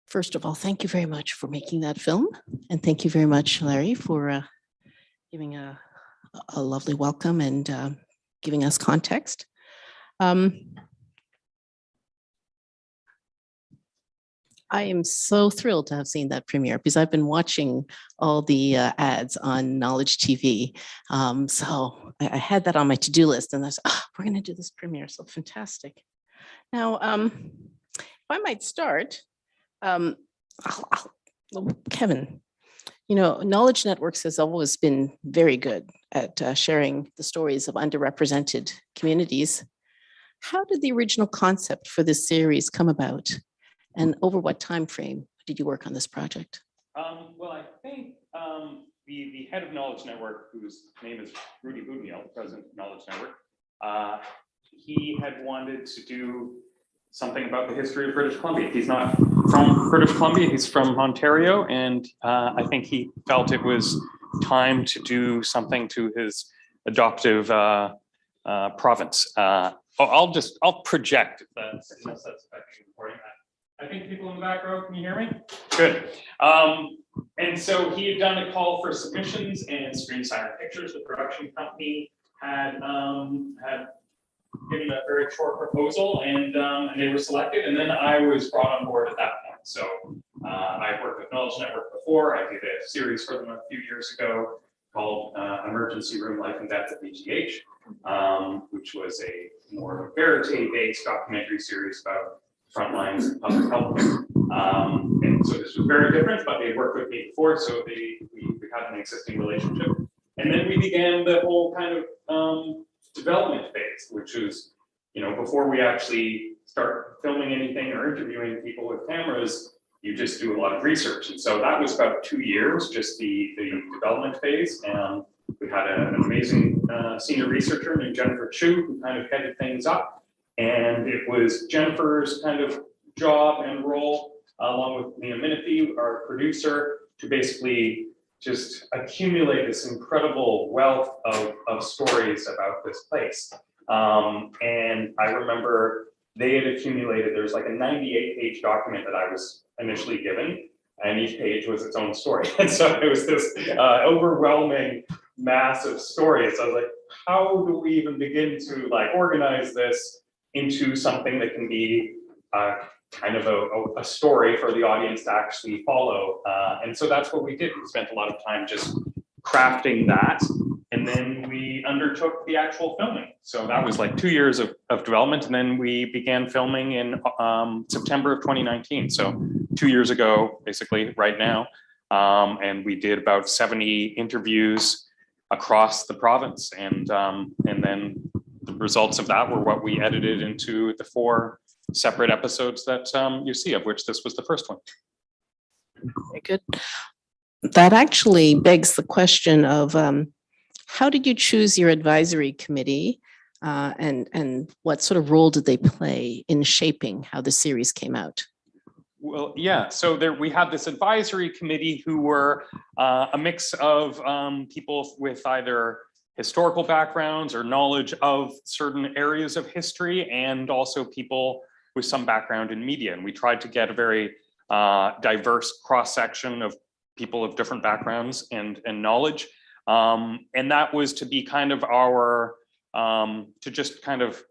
First of all, thank you very much for making that film. And thank you very much, Larry, for giving a lovely welcome and giving us context. I am so thrilled to have seen that premiere because I've been watching all the ads on Knowledge TV. So I had that on my to-do list and I said, oh, we're going to do this premiere. So fantastic. Now, if I might start, Kevin, you know, Knowledge Networks has always been very good at sharing the stories of underrepresented communities. How did the original concept for this series come about? And over what time frame did you work on this project? Well, I think the head of Knowledge Network, whose name is Rudy Boudniel, the president of Knowledge Network, he had wanted to do something about the history of British Columbia. He's not from British Columbia, he's from Ontario, and I think he felt it was time to do something to his adoptive province. I'll project, unless that's affecting recording that. I think people in the back row, can you hear me? Good. And so he had done a call for submissions, and Screen Siren Pictures, the production company, had given a very short proposal, and they were selected. And then I was brought on board at that point. So I've worked with Knowledge Network before. I did a series for them a few years ago called Emergency Room Life and Death at PCH, which was a more verite-based documentary series about front lines of public health care. And so this was very different, but they worked with me before, so we had an existing relationship. And then we began the whole kind of development phase, which is, you know, before we actually start filming anything or interviewing people with cameras, you just do a lot of research. And so that was about 2 years, just the development phase. And we had an amazing senior researcher named Jennifer Chu, who kind of headed things up. And it was Jennifer's kind of job and role, along with Mia Minifee, our producer, to basically just accumulate this incredible wealth of stories about this place. And I remember they had accumulated, there's like a 98-page document that I was initially given, and each page was its own story. And so it was this overwhelming mass of stories. So I was like, how do we even begin to like organize this into something that can be kind of a story for the audience to actually follow. And so that's what we did. We spent a lot of time just crafting that. And then we undertook the actual filming. So that was like 2 years of development. And then we began filming in September of 2019. So 2 years ago, basically right now. And we did about 70 interviews across the province. And then the results of that were what we edited into the 4 separate episodes that you see, of which this was the first one. Very good. That actually begs the question of how did you choose your advisory committee and what sort of role did they play in shaping how the series came out? Well, yeah, so we had this advisory committee who were a mix of people with either historical backgrounds or knowledge of certain areas of history, and also people with some background in media. And we tried to get a very diverse cross-section of people of different backgrounds and knowledge. And that was to be kind of our, to just kind of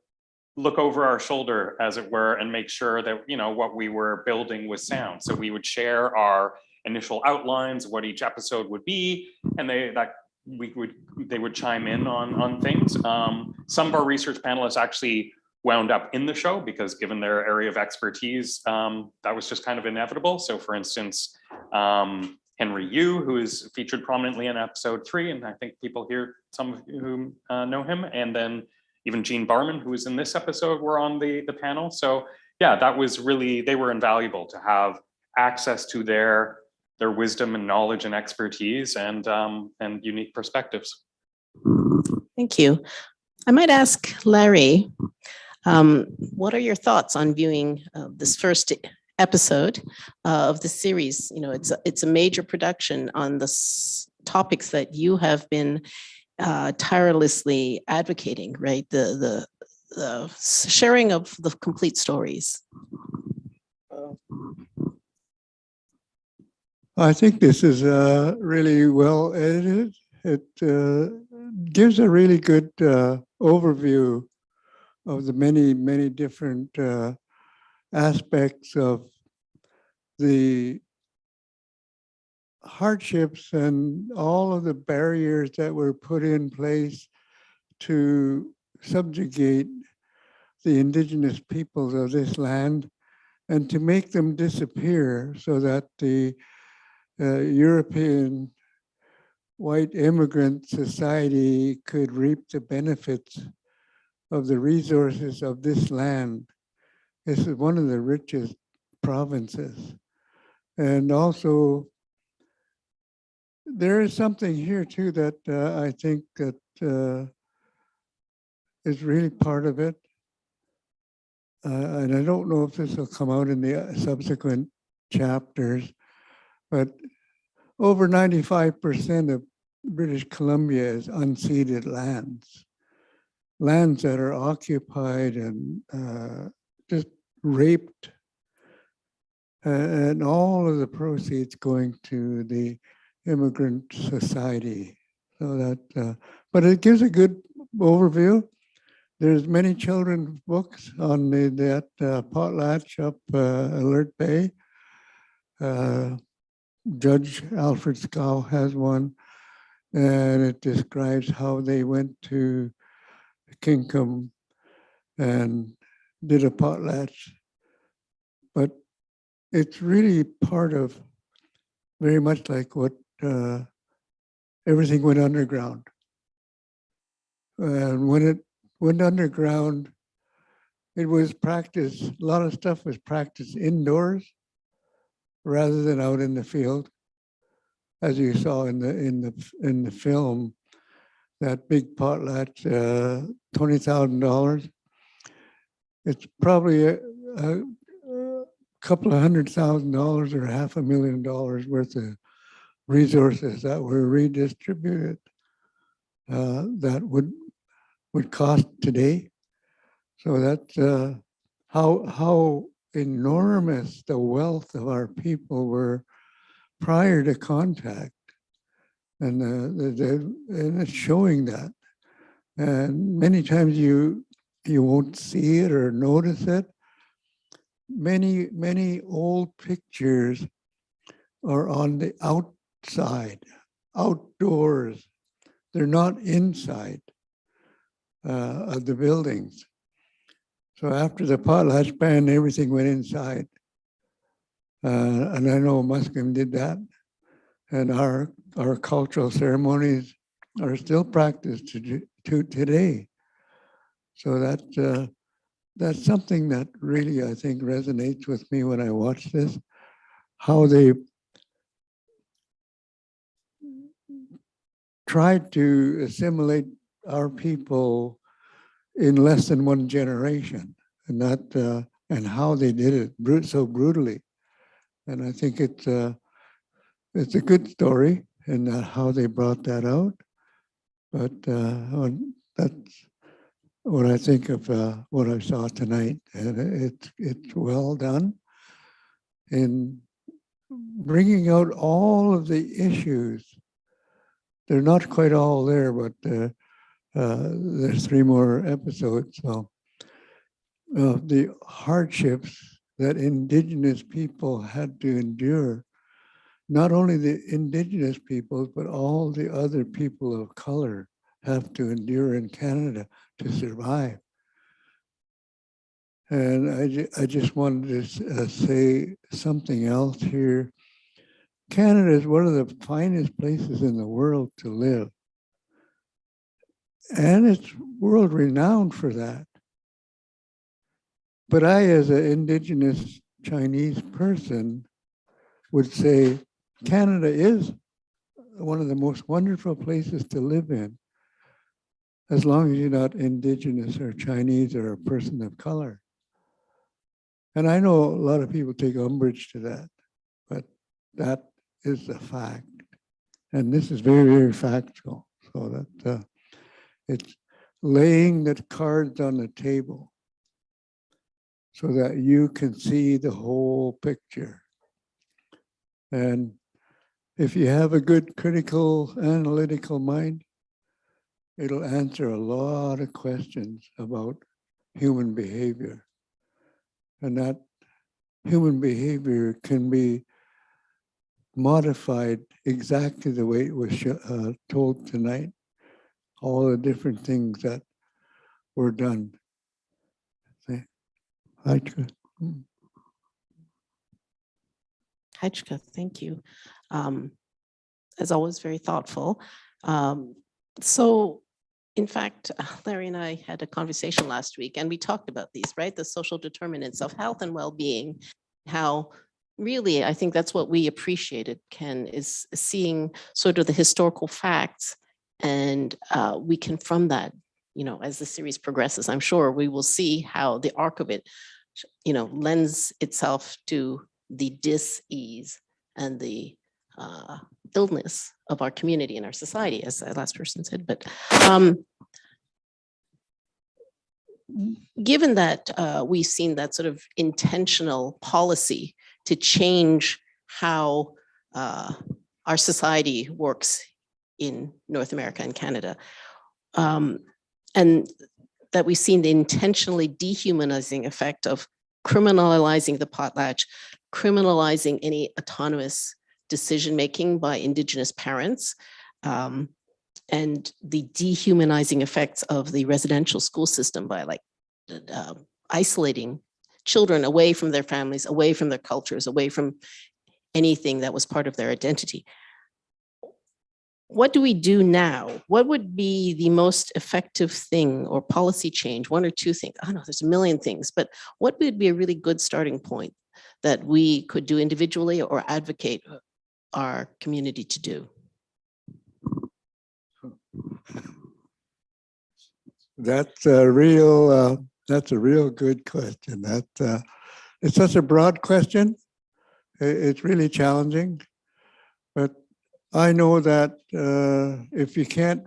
look over our shoulder, as it were, and make sure that, you know, what we were building was sound. So we would share our initial outlines of what each episode would be, and they would chime in on things. Some of our research panelists actually wound up in the show because, given their area of expertise, that was just kind of inevitable. So for instance, Henry Yu, who is featured prominently in episode 3, and I think people here, some of you who know him, and then even Jean Barman, who was in this episode, were on the panel. So yeah, that was really, they were invaluable to have access to their wisdom and knowledge and expertise and unique perspectives. Thank you. I might ask Larry, what are your thoughts on viewing this first episode of the series. You know, it's a major production on the topics that you have been tirelessly advocating, right? The sharing of the complete stories. I think this is really well edited. It gives a really good overview of the many different aspects of the hardships and all of the barriers that were put in place to subjugate the indigenous peoples of this land and to make them disappear so that the European white immigrant society could reap the benefits of the resources of this land. This is one of the richest provinces. And also, there is something here too that I think that is really part of it. And I don't know if this will come out in the subsequent chapters, but over 95% of British Columbia is unceded lands, lands that are occupied and just raped, and all of the proceeds going to the immigrant society. So that, but it gives a good overview. There's many children's books on that potlatch up Alert Bay. Judge Alfred Scow has one, and it describes how they went to Kinkum and did a potlatch. But it's really part of very much like what everything went underground. And when it went underground, it was practiced, a lot of stuff was practiced indoors rather than out in the field. As you saw in the film, that big potlatch, $20,000. It's probably a couple of $100,000 or $500,000 worth of resources that were redistributed that would cost today. So that's how enormous the wealth of our people were prior to contact, and and it's showing that. And many times you won't see it or notice it. Many old pictures are on the outside, outdoors. They're not inside of the buildings. So after the potlatch ban, everything went inside. And I know Musqueam did that. And our cultural ceremonies are still practiced to today. So that's something that really, I think, resonates with me when I watch this, how they tried to assimilate our people in less than one generation, and that and how they did it so brutally. And I think it's a good story in how they brought that out. But that's what I think of what I saw tonight, and it's well done in bringing out all of the issues. They're not quite all there, but there's 3 more episodes. So the hardships that Indigenous people had to endure, not only the Indigenous peoples, but all the other people of color have to endure in Canada to survive. And I just wanted to say something else here. Canada is one of the finest places in the world to live. And it's world renowned for that. But I, as an Indigenous Chinese person, would say Canada is one of the most wonderful places to live in, as long as you're not Indigenous or Chinese or a person of color. And I know a lot of people take umbrage to that, but that is a fact. And this is very, very factual. So that it's laying the cards on the table so that you can see the whole picture. And if you have a good critical, analytical mind, it'll answer a lot of questions about human behavior. And that human behavior can be modified exactly the way it was told tonight. All the different things that were done. Hajka, thank you. As always, very thoughtful. So, in fact, Larry and I had a conversation last week, and we talked about these, right? The social determinants of health and well-being, how really, I think that's what we appreciated, Ken, is seeing sort of the historical facts, and we can, from that, you know, as the series progresses, I'm sure we will see how the arc of it, you know, lends itself to the dis-ease and the illness of our community and our society, as the last person said. But given that we've seen that sort of intentional policy to change how our society works in North America and Canada, and that we've seen the intentionally dehumanizing effect of criminalizing the potlatch, criminalizing any autonomous decision-making by Indigenous parents, and the dehumanizing effects of the residential school system by like isolating children away from their families, away from their cultures, away from anything that was part of their identity. What do we do now? What would be the most effective thing or policy change? One or two things. I don't know, there's a million things, but what would be a really good starting point that we could do individually or advocate our community to do? That's a real good question. It's such a broad question. It's really challenging, but I know that if you can't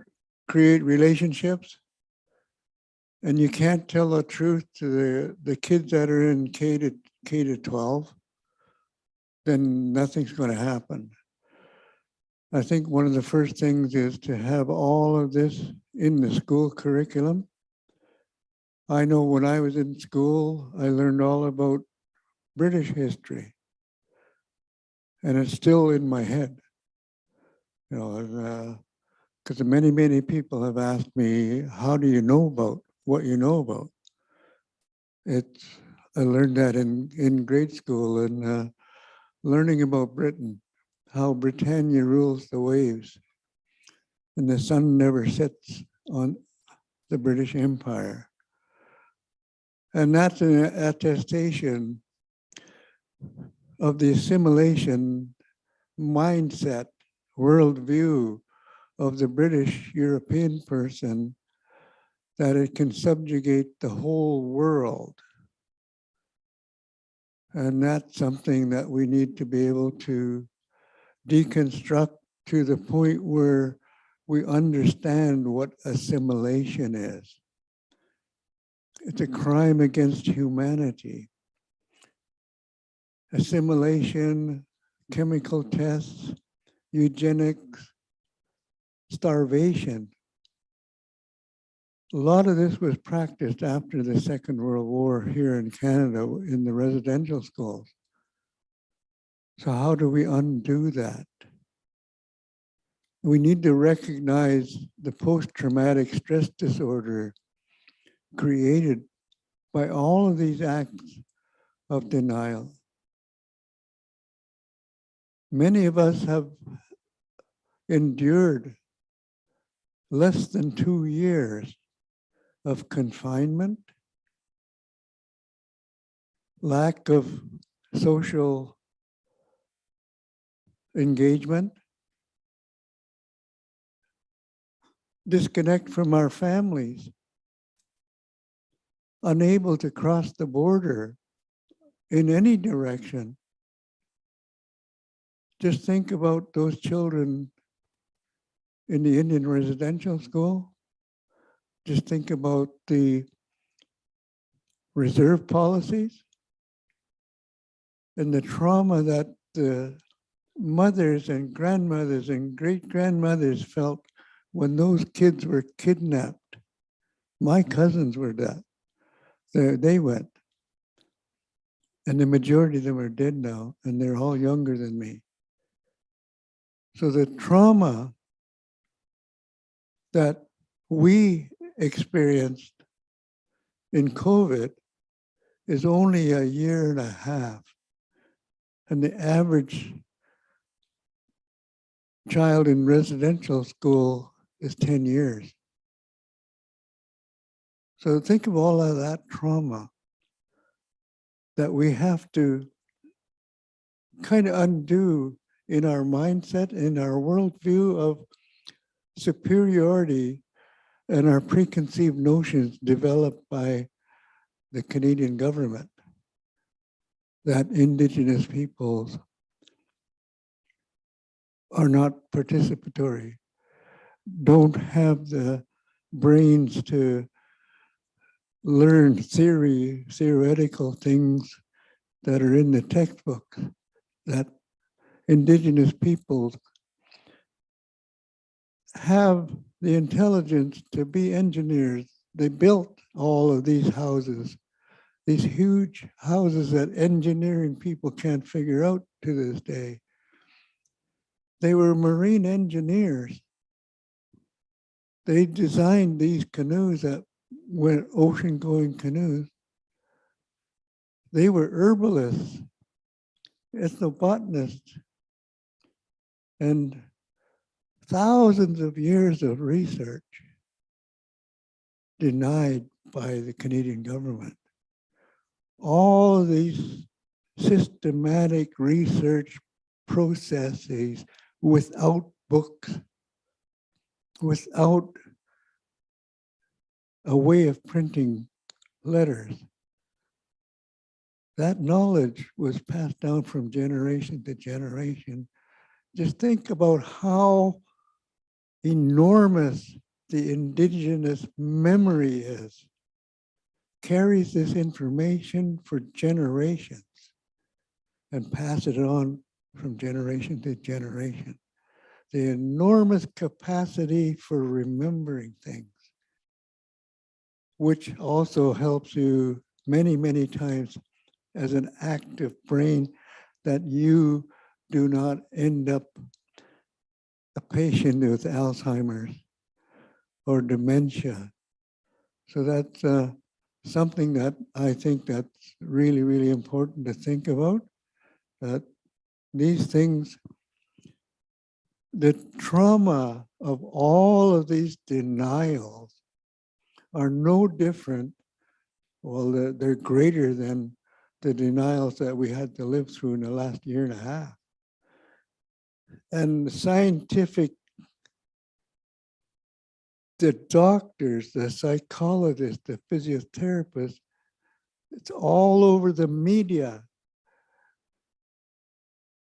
create relationships and you can't tell the truth to the kids that are in K to 12, then nothing's going to happen. I think one of the first things is to have all of this in the school curriculum. I know when I was in school, I learned all about British history, and it's still in my head. You know, because many, many people have asked me, how do you know about what you know about? I learned that in grade school and learning about Britain, how Britannia rules the waves and the sun never sets on the British Empire. And that's an attestation of the assimilation mindset, worldview of the British European person, that it can subjugate the whole world. And that's something that we need to be able to deconstruct to the point where we understand what assimilation is. It's a crime against humanity. Assimilation, chemical tests, eugenics, starvation. A lot of this was practiced after the Second World War here in Canada in the residential schools. So how do we undo that? We need to recognize the post-traumatic stress disorder created by all of these acts of denial. Many of us have endured less than 2 years of confinement, lack of social engagement, disconnect from our families, unable to cross the border in any direction. Just think about those children in the Indian residential school. Just think about the reserve policies and the trauma that the mothers and grandmothers and great-grandmothers felt when those kids were kidnapped. My cousins were that. They went. And the majority of them are dead now, and they're all younger than me. So the trauma that we experienced in COVID is only a year and a half. And the average child in residential school is 10 years. So think of all of that trauma that we have to kind of undo in our mindset, in our worldview of superiority and our preconceived notions developed by the Canadian government, that Indigenous peoples are not participatory, don't have the brains to learn theoretical things that are in the textbook, that Indigenous peoples have the intelligence to be engineers. They built all of these houses, these huge houses that engineering people can't figure out to this day. They were marine engineers. They designed these canoes that went ocean-going canoes. They were herbalists, ethnobotanists, and thousands of years of research denied by the Canadian government. All of these systematic research processes without books, without a way of printing letters. That knowledge was passed down from generation to generation. Just think about how enormous the Indigenous memory is. Carries this information for generations and pass it on from generation to generation. The enormous capacity for remembering things, which also helps you many, many times as an active brain, that you do not end up a patient with Alzheimer's or dementia. So that's something that I think that's really, really important to think about, that these things, the trauma of all of these denials are no different, well, they're greater than the denials that we had to live through in the last year and a half. And the scientific, the doctors, the psychologists, the physiotherapists, it's all over the media.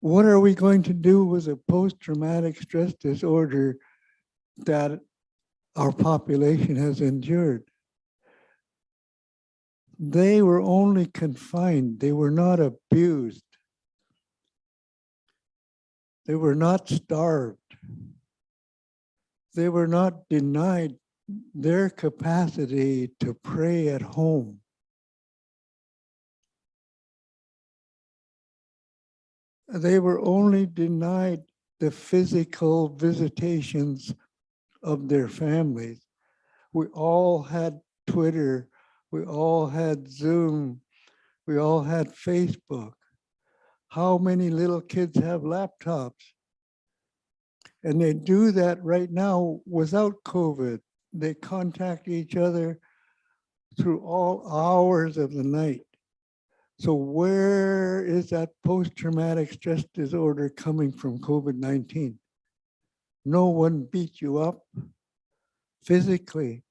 What are we going to do with a post-traumatic stress disorder that our population has endured? They were only confined, they were not abused. They were not starved. They were not denied their capacity to pray at home. They were only denied the physical visitations of their families. We all had Twitter, we all had Zoom, we all had Facebook. How many little kids have laptops? And they do that right now without COVID. They contact each other through all hours of the night. So where is that post-traumatic stress disorder coming from COVID-19? No one beat you up physically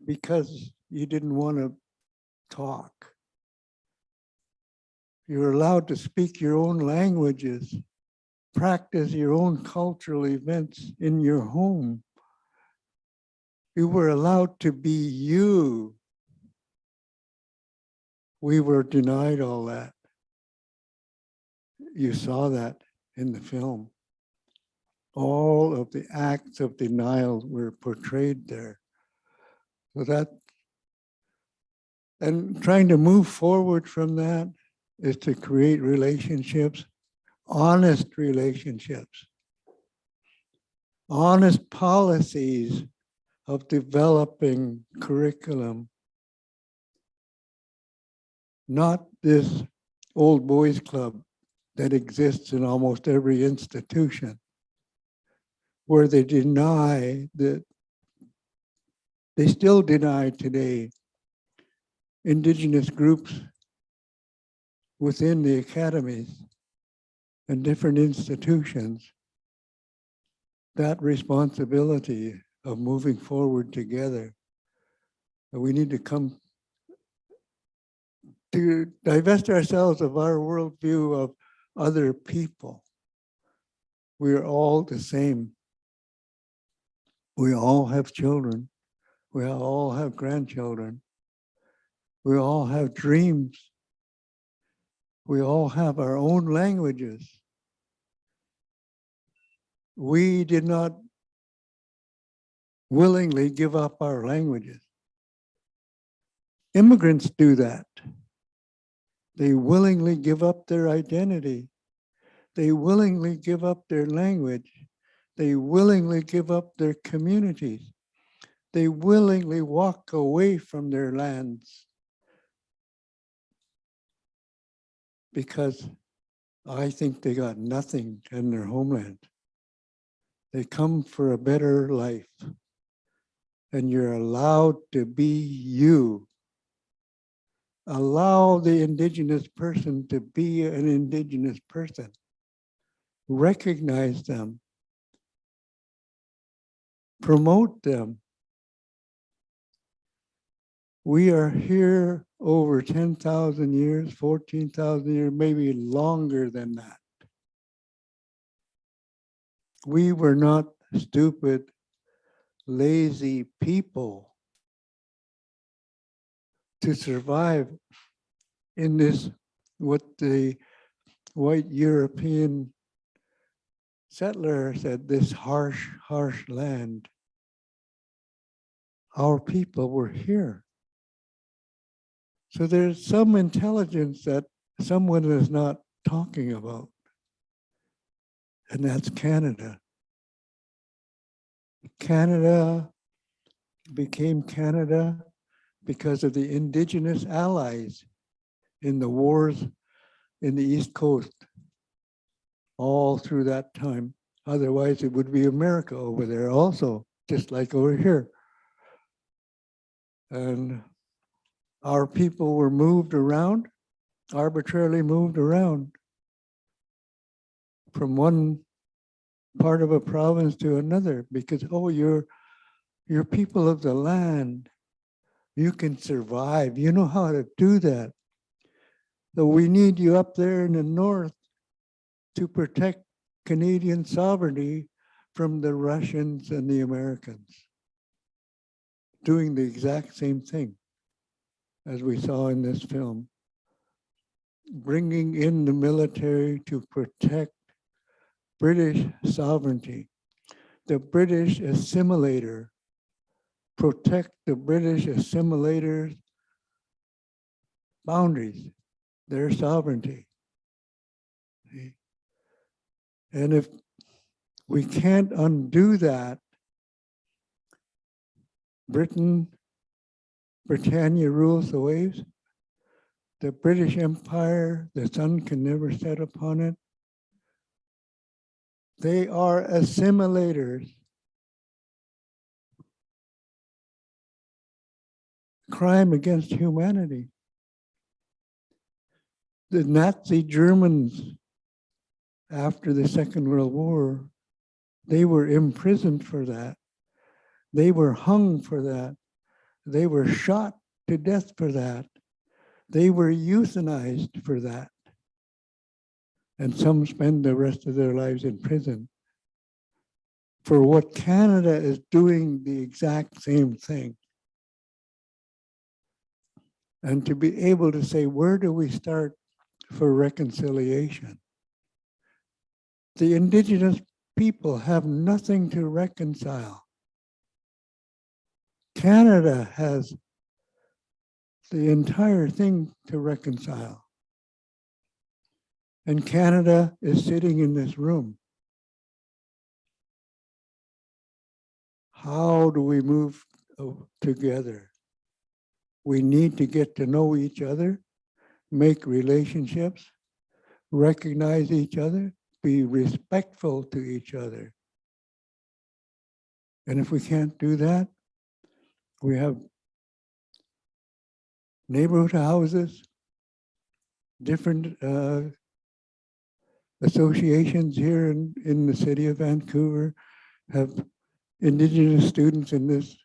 because you didn't want to talk. You're allowed to speak your own languages, practice your own cultural events in your home. You were allowed to be you. We were denied all that. You saw that in the film. All of the acts of denial were portrayed there. So that, and trying to move forward from that is to create relationships, honest relationships, honest policies of developing curriculum, not this old boys club that exists in almost every institution, where they deny that, they still deny today Indigenous groups within the academies and different institutions that responsibility of moving forward together. We need to come to divest ourselves of our worldview of other people. We are all the same. We all have children. We all have grandchildren. We all have dreams. We all have our own languages. We did not willingly give up our languages. Immigrants do that. They willingly give up their identity. They willingly give up their language. They willingly give up their communities. They willingly walk away from their lands because I think they got nothing in their homeland. They come for a better life, and you're allowed to be you. Allow the Indigenous person to be an Indigenous person. Recognize them. Promote them. We are here over 10,000 years, 14,000 years, maybe longer than that. We were not stupid, lazy people to survive in this, what the white European settler said, this harsh, harsh land. Our people were here. So there's some intelligence that someone is not talking about, and that's Canada. Canada became Canada because of the Indigenous allies in the wars in the East Coast all through that time. Otherwise, it would be America over there also, just like over here. And our people were moved around, arbitrarily moved around from one part of a province to another because, oh, you're people of the land. You can survive. You know how to do that. So we need you up there in the north to protect Canadian sovereignty from the Russians and the Americans, doing the exact same thing as we saw in this film, bringing in the military to protect British sovereignty. The British assimilator, protect the British assimilators' boundaries, their sovereignty. And if we can't undo that, Britannia rules the waves. The British Empire, the sun can never set upon it. They are assimilators. Crime against humanity. The Nazi Germans, after the Second World War, they were imprisoned for that. They were hung for that. They were shot to death for that. They were euthanized for that. and some spend the rest of their lives in prison for what Canada is doing the exact same thing. And to be able to say, where do we start for reconciliation? The Indigenous people have nothing to reconcile. Canada has the entire thing to reconcile. And Canada is sitting in this room. How do we move together? We need to get to know each other, make relationships, recognize each other, be respectful to each other. And if we can't do that, we have neighborhood houses, different associations here in the city of Vancouver have Indigenous students in this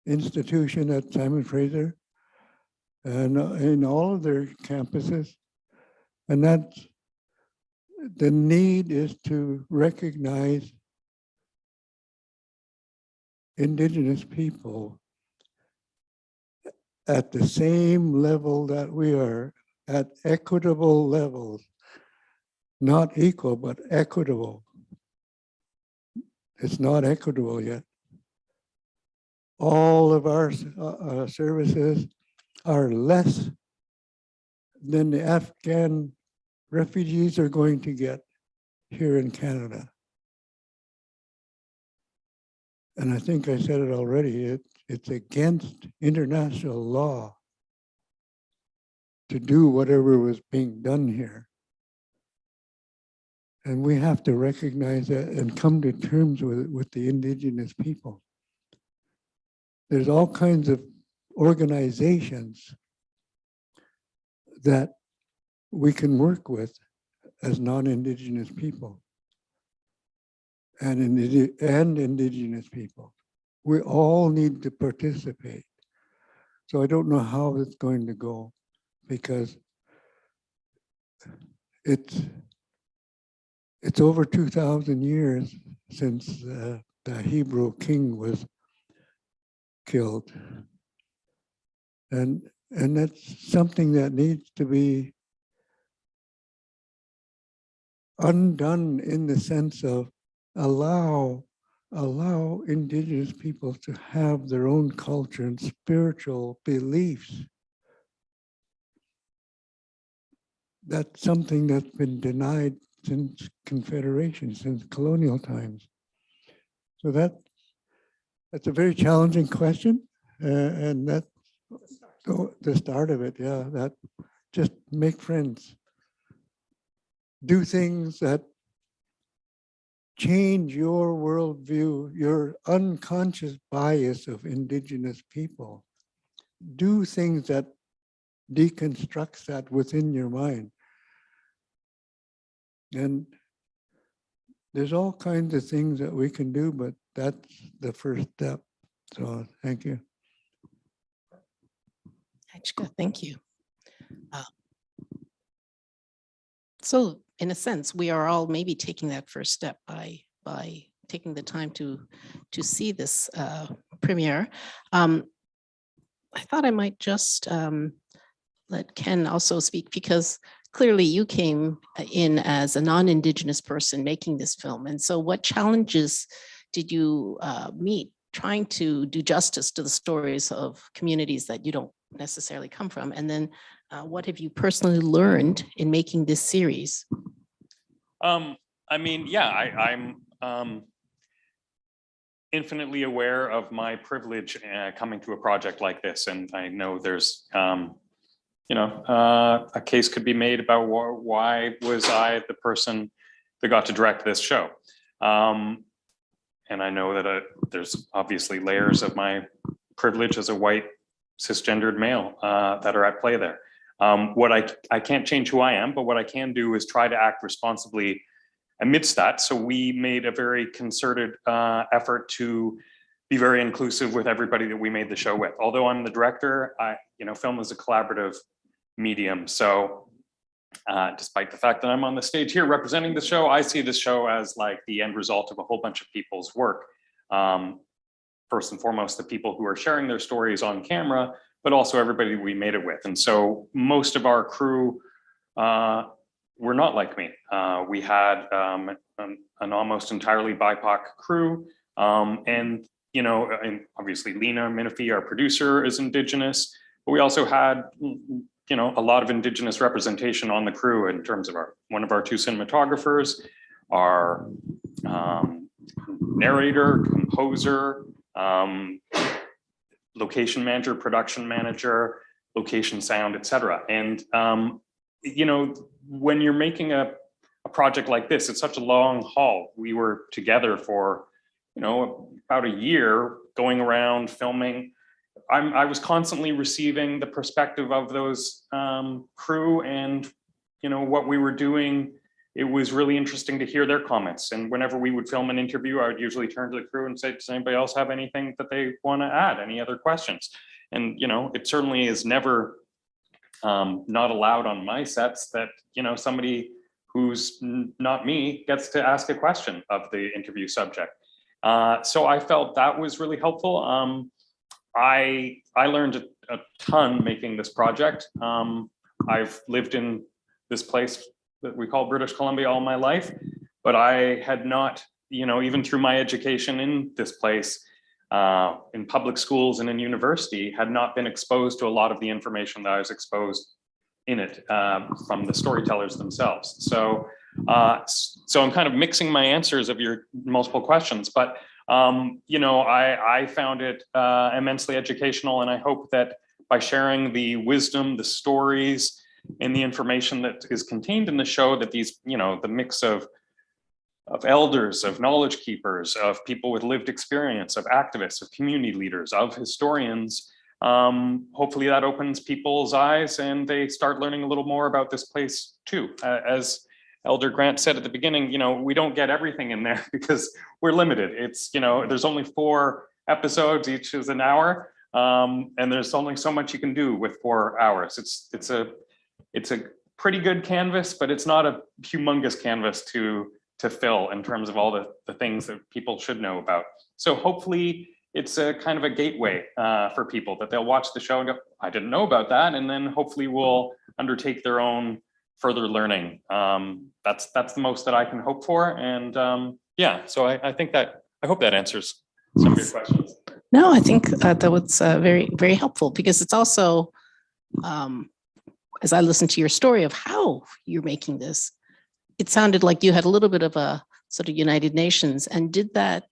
institution at Simon Fraser and in all of their campuses. And that's the need is to recognize Indigenous people at the same level that we are, at equitable levels, not equal, but equitable. It's not equitable yet. All of our services are less than the Afghan refugees are going to get here in Canada. And I think I said it already, it's against international law to do whatever was being done here. And we have to recognize that and come to terms with the Indigenous people. There's all kinds of organizations that we can work with as non-Indigenous people and Indigenous people. We all need to participate. So I don't know how it's going to go because it's over 2,000 years since the Hebrew king was killed. And that's something that needs to be undone in the sense of allow Indigenous people to have their own culture and spiritual beliefs. That's something that's been denied since Confederation, since colonial times. So that's a very challenging question, and that's the start of it. Yeah, that just make friends, do things that change your worldview, your unconscious bias of Indigenous people. Do things that deconstructs that within your mind. And there's all kinds of things that we can do, but that's the first step. So thank you. Thank you. So in a sense, we are all maybe taking that first step by taking the time to see this premiere. I thought I might just let Ken also speak because clearly you came in as a non-Indigenous person making this film. And so what challenges did you meet trying to do justice to the stories of communities that you don't necessarily come from? And then what have you personally learned in making this series? I mean, yeah, I'm infinitely aware of my privilege coming to a project like this. And I know there's, you know, a case could be made about why was I the person that got to direct this show. And I know that there's obviously layers of my privilege as a white cisgendered male that are at play there. What I can't change who I am, but what I can do is try to act responsibly amidst that. So we made a very concerted effort to be very inclusive with everybody that we made the show with. Although I'm the director, you know, film is a collaborative medium. So Despite the fact that I'm on the stage here representing the show, I see this show as like the end result of a whole bunch of people's work. First and foremost, the people who are sharing their stories on camera, but also everybody we made it with. And so most of our crew were not like me. We had an almost entirely BIPOC crew. And, you know, and obviously Lena Minifee, our producer, is Indigenous, but we also had, you know, a lot of Indigenous representation on the crew in terms of one of our two cinematographers, our narrator, composer, location manager, production manager, location sound, etc. And, you know, when you're making a project like this, it's such a long haul. We were together for, you know, about a year going around filming. I was constantly receiving the perspective of those crew and, you know, what we were doing. It was really interesting to hear their comments. And whenever we would film an interview, I would usually turn to the crew and say, does anybody else have anything that they want to add? Any other questions? And, you know, it certainly is never not allowed on my sets that, you know, somebody who's not me gets to ask a question of the interview subject. So I felt that was really helpful. I learned a ton making this project. I've lived in this place that we call British Columbia all my life, but I had not, you know, even through my education in this place, in public schools and in university, had not been exposed to a lot of the information that I was exposed in it from the storytellers themselves. So, so I'm kind of mixing my answers of your multiple questions, but you know, I found it immensely educational, and I hope that by sharing the wisdom, the stories, and the information that is contained in the show, that these, you know, the mix of elders, of knowledge keepers, of people with lived experience, of activists, of community leaders, of historians, hopefully that opens people's eyes and they start learning a little more about this place too. As Elder Grant said at the beginning, you know, we don't get everything in there because we're limited. It's, you know, there's only 4 episodes, each is an hour, and there's only so much you can do with 4 hours. It's a pretty good canvas, but it's not a humongous canvas to fill in terms of all the things that people should know about. So hopefully it's a kind of a gateway for people that they'll watch the show and go, I didn't know about that. And then hopefully will undertake their own further learning. That's the most that I can hope for. And yeah, so I think that, I hope that answers some of your questions. No, I think that was very, very helpful, because it's also, as I listened to your story of how you're making this, it sounded like you had a little bit of a sort of United Nations. And did that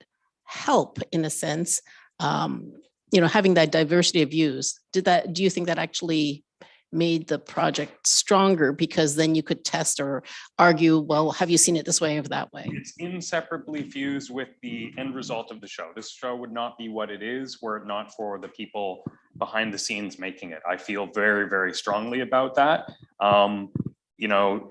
help in a sense, you know, having that diversity of views? Do you think that actually made the project stronger, because then you could test or argue, well, have you seen it this way or that way? It's inseparably fused with the end result of the show. This show would not be what it is were it not for the people behind the scenes making it. I feel very, very strongly about that. You know,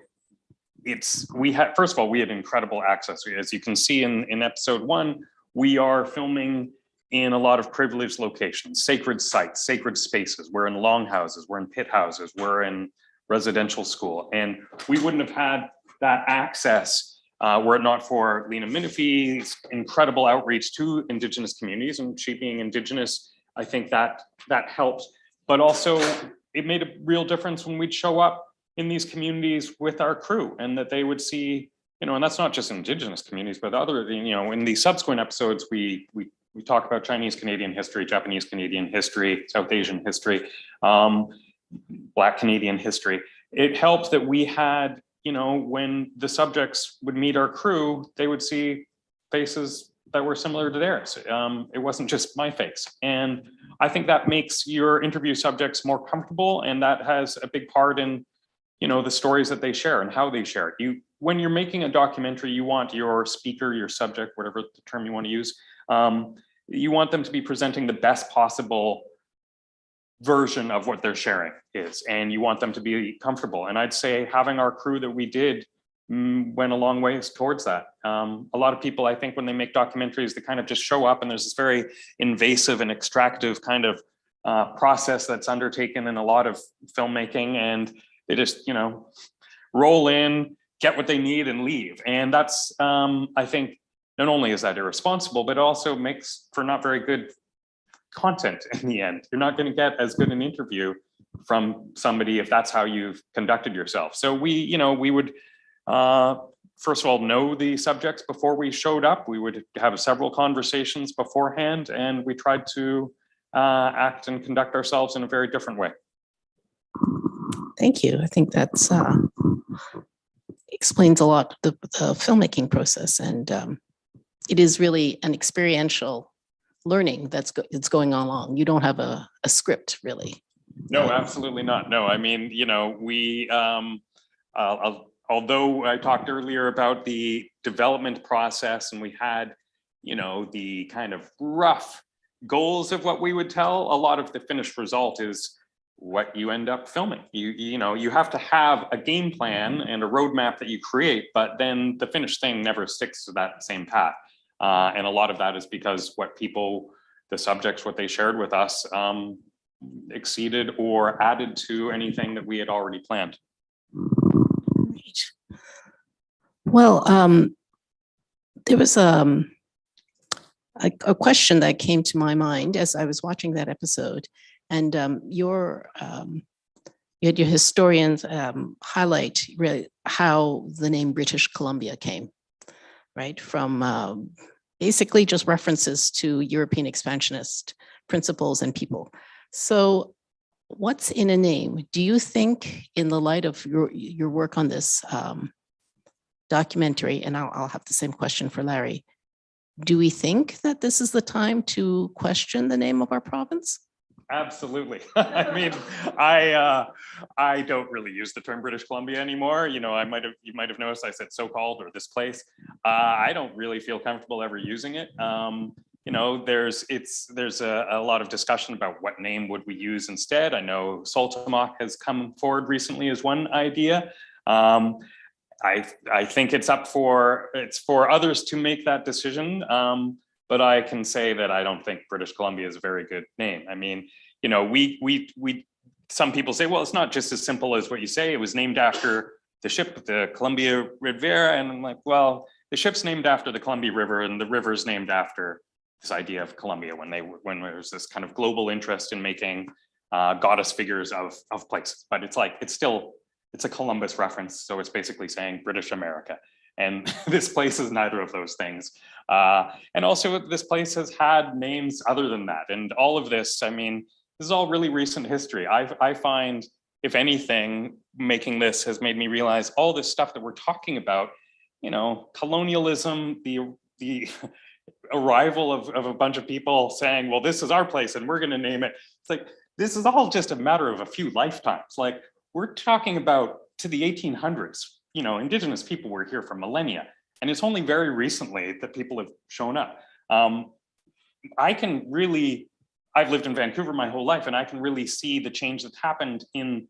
first of all, we had incredible access. As you can see in episode 1, we are filming in a lot of privileged locations, sacred sites, sacred spaces. We're in longhouses, we're in pit houses, we're in residential school. And we wouldn't have had that access were it not for Lena Minifee's incredible outreach to Indigenous communities. And she being Indigenous, I think that helped. But also it made a real difference when we'd show up in these communities with our crew, and that they would see, you know, and that's not just Indigenous communities, but other, you know, in the subsequent episodes, we talk about Chinese Canadian history, Japanese Canadian history, South Asian history, Black Canadian history. It helped that we had, you know, when the subjects would meet our crew, they would see faces that were similar to theirs. It wasn't just my face. And I think that makes your interview subjects more comfortable, and that has a big part in, you know, the stories that they share and how they share it. When you're making a documentary, you want your speaker, your subject, whatever the term you want to use, you want them to be presenting the best possible version of what they're sharing is, and you want them to be comfortable. And I'd say having our crew that we did went a long ways towards that. A lot of people, I think, when they make documentaries, they kind of just show up and there's this very invasive and extractive kind of process that's undertaken in a lot of filmmaking, and they just, you know, roll in, get what they need and leave. And that's, I think, not only is that irresponsible, but also makes for not very good content in the end. You're not going to get as good an interview from somebody if that's how you've conducted yourself. So we would, first of all, know the subjects before we showed up. We would have several conversations beforehand, and we tried to act and conduct ourselves in a very different way. Thank you. I think that's explains a lot the filmmaking process, and it is really an experiential learning that's going on along. You don't have a script, really. No, absolutely not. No, I mean, we, although I talked earlier about the development process, and we had, the kind of rough goals of what we would tell, a lot of the finished result is what you end up filming. You have to have a game plan and a roadmap that you create, but then the finished thing never sticks to that same path. And a lot of that is because the subjects, what they shared with us, exceeded or added to anything that we had already planned. Great. Well, there was a question that came to my mind as I was watching that episode, and you had your historians highlight really how the name British Columbia came, right? From basically just references to European expansionist principles and people. So what's in a name? Do you think, in the light of your work on this documentary, and I'll have the same question for Larry, do we think that this is the time to question the name of our province? Absolutely. I mean, I don't really use the term British Columbia anymore. You might have noticed I said so-called or this place. I don't really feel comfortable ever using it. There's a lot of discussion about what name would we use instead. I know Saltamock has come forward recently as one idea. I think it's for others to make that decision. But I can say that I don't think British Columbia is a very good name. I mean, some people say, well, it's not just as simple as what you say. It was named after the ship, the Columbia Riviera. And I'm like, well, the ship's named after the Columbia River, and the river's named after this idea of Columbia when there was this kind of global interest in making goddess figures of places. But it's a Columbus reference. So it's basically saying British America. And this place is neither of those things. And also this place has had names other than that. And all of this, I mean, this is all really recent history. I find, if anything, making this has made me realize all this stuff that we're talking about, colonialism, the arrival of a bunch of people saying, well, this is our place and we're going to name it. It's like, this is all just a matter of a few lifetimes. Like, we're talking about to the 1800s. Indigenous people were here for millennia, and it's only very recently that people have shown up. I've lived in Vancouver my whole life, and I can really see the change that's happened in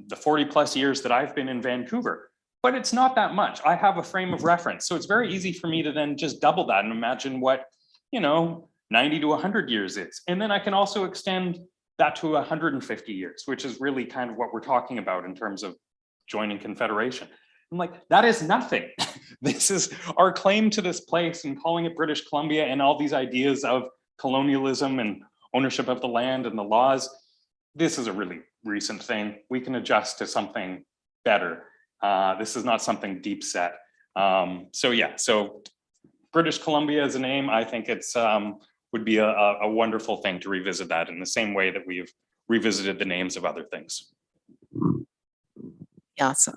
the 40 plus years that I've been in Vancouver, but it's not that much. I have a frame of reference. So it's very easy for me to then just double that and imagine what, 90 to 100 years is. And then I can also extend that to 150 years, which is really kind of what we're talking about in terms of joining Confederation. I'm like, that is nothing. This is our claim to this place, and calling it British Columbia, and all these ideas of colonialism and ownership of the land and the laws. This is a really recent thing. We can adjust to something better. This is not something deep set. So British Columbia as a name, I think it's would be a wonderful thing to revisit that in the same way that we've revisited the names of other things. Yes.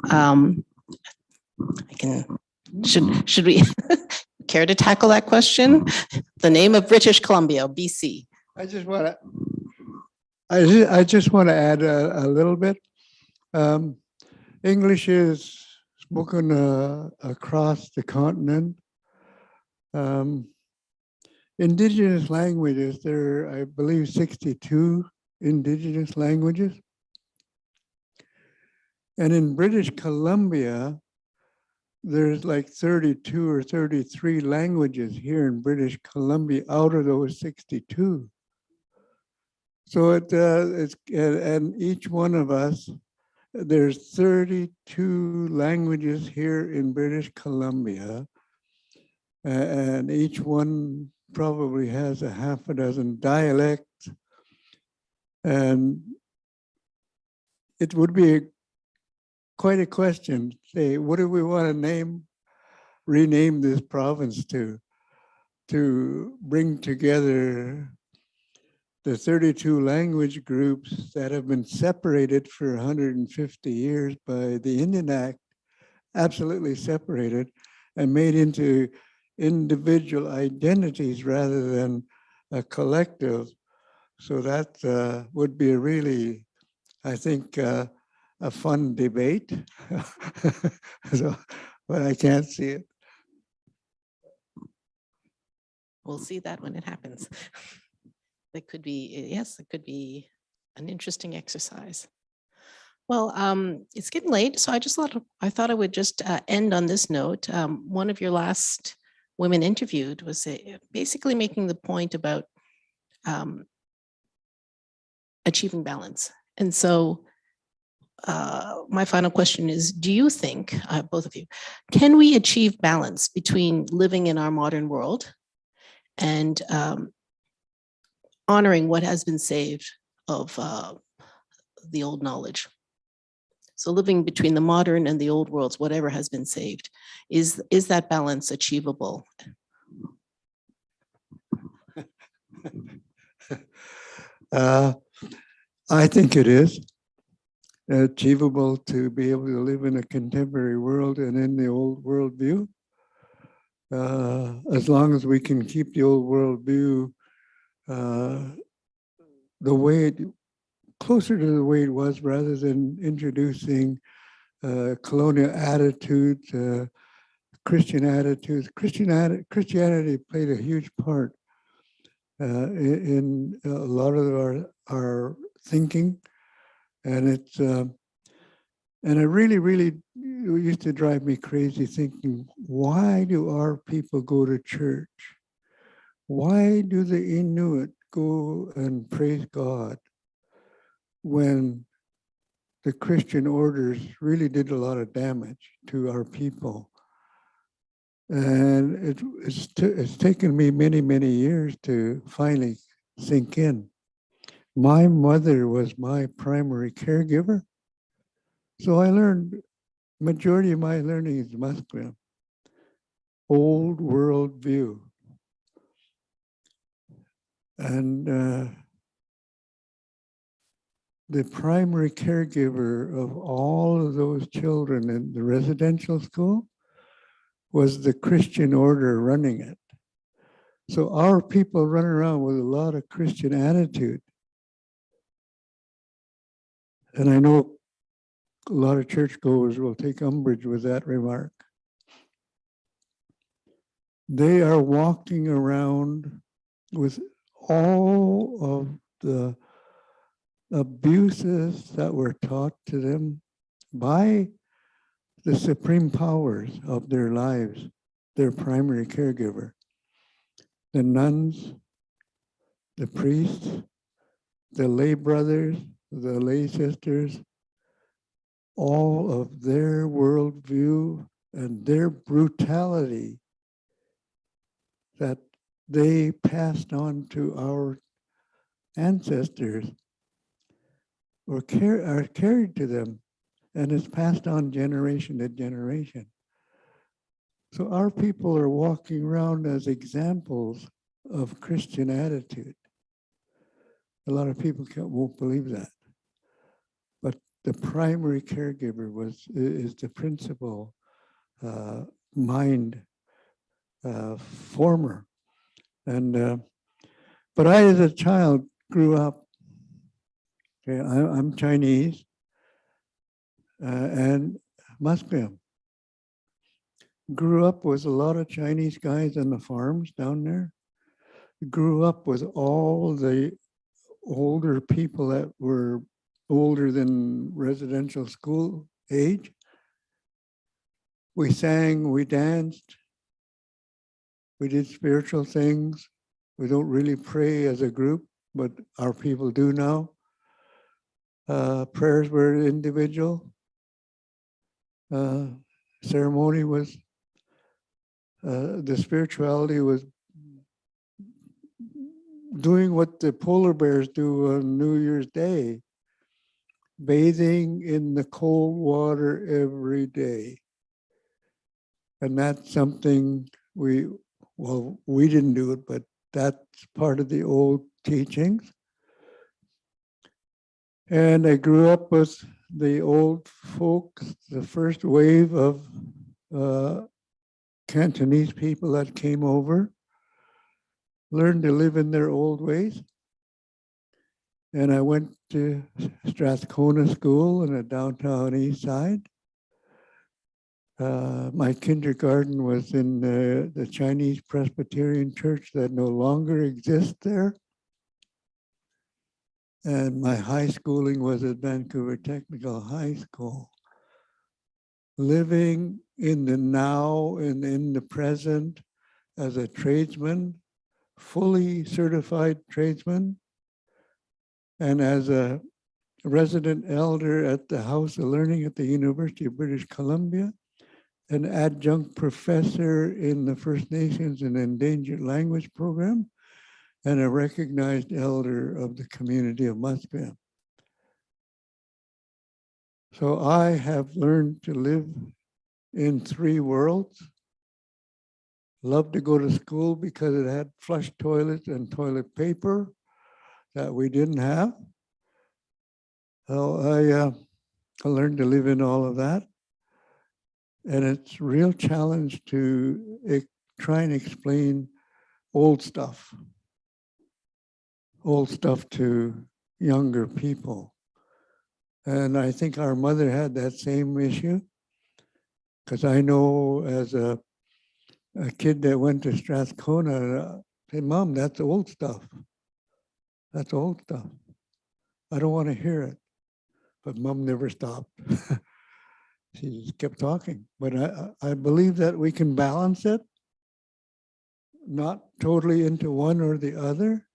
Should we care to tackle that question? The name of British Columbia, BC. I just want to add a little bit. English is spoken across the continent. Indigenous languages, there are, I believe, 62 Indigenous languages. And in British Columbia, there's like 32 or 33 languages here in British Columbia out of those 62. So it's and each one of us, there's 32 languages here in British Columbia, and each one probably has a half a dozen dialects. And it would be quite a question, say, what do we want to rename this province to bring together the 32 language groups that have been separated for 150 years by the Indian Act, absolutely separated and made into individual identities rather than a collective. So that would be a really, I think, a fun debate. So, but I can't see it. We'll see that when it happens. That could be, yes, it could be an interesting exercise. Well, it's getting late, so I thought I would just end on this note. One of your last women interviewed was basically making the point about achieving balance. And so my final question is, do you think, both of you, can we achieve balance between living in our modern world and honoring what has been saved of the old knowledge? So living between the modern and the old worlds, whatever has been saved, is that balance achievable? I think it is achievable to be able to live in a contemporary world and in the old worldview. As long as we can keep the old worldview the way closer to the way it was, rather than introducing colonial attitudes, Christian attitudes. Christianity played a huge part in a lot of our thinking, and it's and it really used to drive me crazy, thinking, why do our people go to church? Why do the Inuit go and praise God when the Christian orders really did a lot of damage to our people? And it's taken me many years to finally sink in. My mother was my primary caregiver. So I learned, majority of my learning is Musqueam, old world view. And the primary caregiver of all of those children in the residential school was the Christian order running it. So our people run around with a lot of Christian attitude. And I know a lot of churchgoers will take umbrage with that remark. They are walking around with all of the abuses that were taught to them by the supreme powers of their lives, their primary caregiver. The nuns, the priests, the lay brothers, the lay sisters, all of their worldview and their brutality that they passed on to our ancestors are carried to them, and is passed on generation to generation. So our people are walking around as examples of Christian attitude. A lot of people won't believe that. But the primary caregiver is the principal mind former. And but I, as a child, grew up. Okay, I'm Chinese and Musqueam. Grew up with a lot of Chinese guys on the farms down there. Grew up with all the older people that were older than residential school age. We sang, we danced, we did spiritual things. We don't really pray as a group, but our people do now. Prayers were individual. Ceremony was, the spirituality was doing what the polar bears do on New Year's Day, bathing in the cold water every day. And that's something we didn't do it, but that's part of the old teachings. And I grew up with the old folks, the first wave of Cantonese people that came over, learned to live in their old ways. And I went to Strathcona School in the downtown east side. My kindergarten was in the Chinese Presbyterian Church that no longer exists there. And my high schooling was at Vancouver Technical High School. Living in the now and in the present as a tradesman, fully certified tradesman, and as a resident elder at the House of Learning at the University of British Columbia, an adjunct professor in the First Nations and Endangered Language Program, and a recognized elder of the community of Musqueam. So I have learned to live in three worlds. Loved to go to school because it had flush toilets and toilet paper that we didn't have. So I learned to live in all of that. And it's a real challenge to try and explain old stuff to younger people. And I think our mother had that same issue, because I know as a kid that went to Strathcona, said, "Mom, that's old stuff. That's old stuff. I don't want to hear it." But Mom never stopped. She just kept talking. But I believe that we can balance it, not totally into one or the other,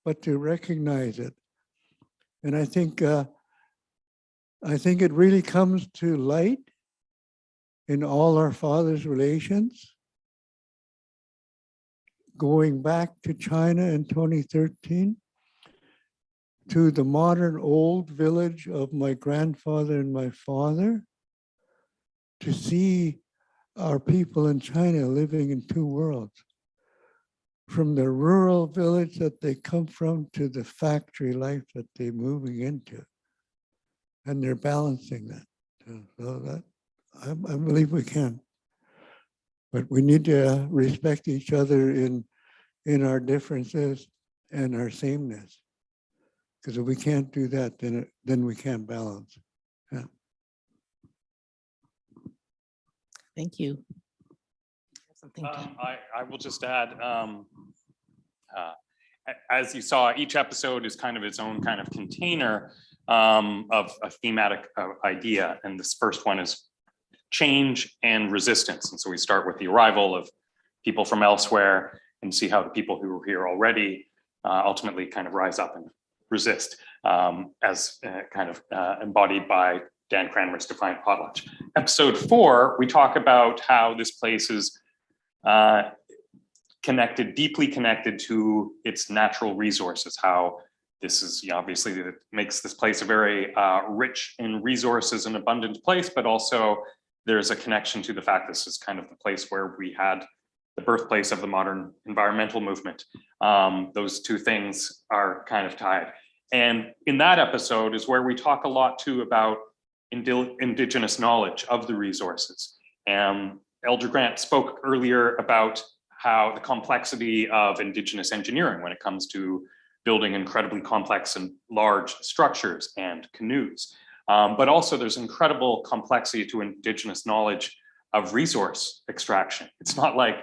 but to recognize it. And I think it really comes to light in all our father's relations. Going back to China in 2013, to the modern old village of my grandfather and my father, to see our people in China living in two worlds. From the rural village that they come from to the factory life that they're moving into. And they're balancing that. So that I believe we can. But we need to respect each other in our differences and our sameness. Because if we can't do that, then we can't balance. Yeah. Thank you. Something to... I will just add, as you saw, each episode is kind of its own kind of container of a thematic idea. And this first one is change and resistance. And so we start with the arrival of people from elsewhere and see how the people who were here already ultimately kind of rise up and resist, as kind of embodied by Dan Cranmer's Defiant Potlatch. Episode 4, we talk about how this place is deeply connected to its natural resources, how this is obviously it makes this place a very rich in resources and abundant place, but also there's a connection to the fact this is kind of the place where we had the birthplace of the modern environmental movement. Those two things are kind of tied. And in that episode is where we talk a lot too about Indigenous knowledge of the resources. Elder Grant spoke earlier about how the complexity of Indigenous engineering when it comes to building incredibly complex and large structures and canoes. But also there's incredible complexity to Indigenous knowledge of resource extraction. It's not like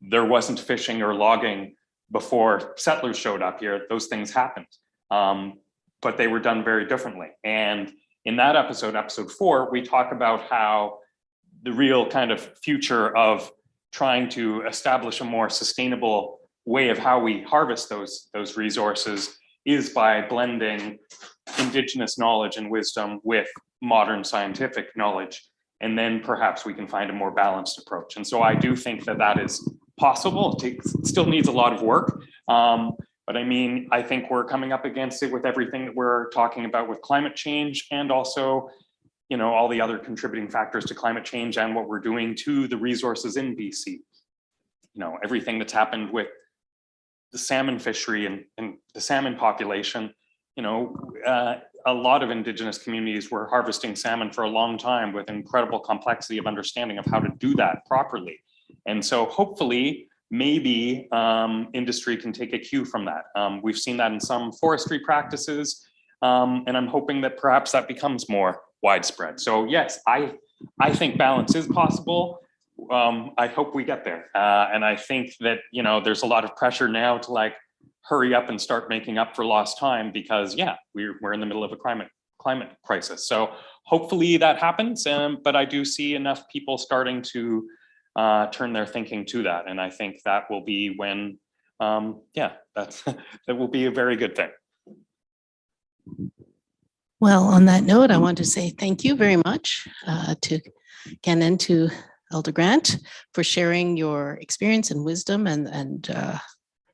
there wasn't fishing or logging before settlers showed up here. Those things happened, but they were done very differently. And in that episode, episode 4, we talk about how the real kind of future of trying to establish a more sustainable way of how we harvest those resources is by blending Indigenous knowledge and wisdom with modern scientific knowledge. And then perhaps we can find a more balanced approach. And so I do think that that is possible. It still needs a lot of work. But I mean, I think we're coming up against it with everything that we're talking about with climate change, and also, you know, all the other contributing factors to climate change and what we're doing to the resources in BC. You know, everything that's happened with the salmon fishery and the salmon population. You know, a lot of Indigenous communities were harvesting salmon for a long time with incredible complexity of understanding of how to do that properly. And so hopefully, maybe industry can take a cue from that. We've seen that in some forestry practices, and I'm hoping that perhaps that becomes more widespread. So yes, I think balance is possible. I hope we get there. And I think that, you know, there's a lot of pressure now to like hurry up and start making up for lost time, because yeah, we're in the middle of a climate crisis. So hopefully that happens. But I do see enough people starting to turn their thinking to that. And I think that will be when, yeah, that will be a very good thing. Well, on that note, I want to say thank you very much to Ken and to Elder Grant for sharing your experience and wisdom and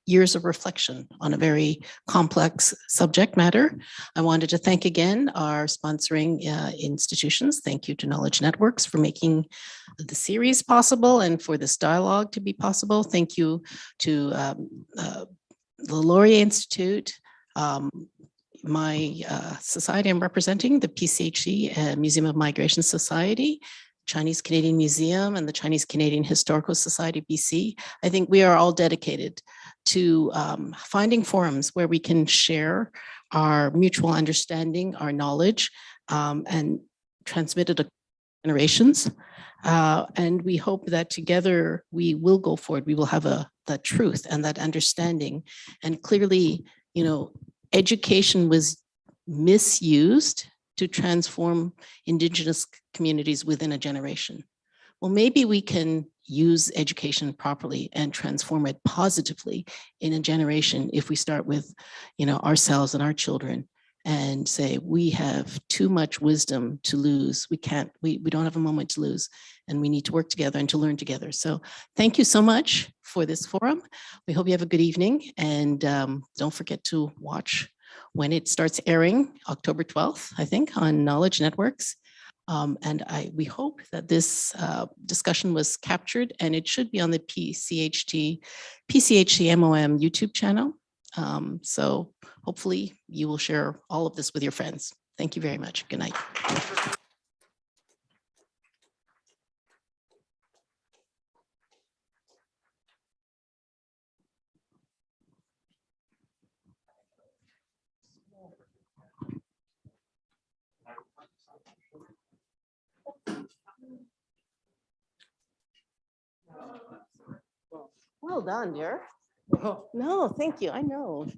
years of reflection on a very complex subject matter. I wanted to thank again our sponsoring institutions. Thank you to Knowledge Networks for making the series possible and for this dialogue to be possible. Thank you to the Laurier Institute, my society I'm representing, the PCHC Museum of Migration Society, Chinese Canadian Museum, and the Chinese Canadian Historical Society BC. I think we are all dedicated to finding forums where we can share our mutual understanding, our knowledge, and transmit it to generations. And we hope that together we will go forward. We will have that truth and that understanding. And clearly, you know, education was misused to transform Indigenous communities within a generation. Well, maybe we can use education properly and transform it positively in a generation if we start with, you know, ourselves and our children and say, we have too much wisdom to lose. We don't have a moment to lose, and we need to work together and to learn together. So thank you so much for this forum. We hope you have a good evening, and don't forget to watch when it starts airing, October 12th, I think, on Knowledge Networks. And we hope that this discussion was captured, and it should be on the PCHC-MoM YouTube channel. So hopefully you will share all of this with your friends. Thank you very much. Good night. Well done, dear. No, thank you. I know.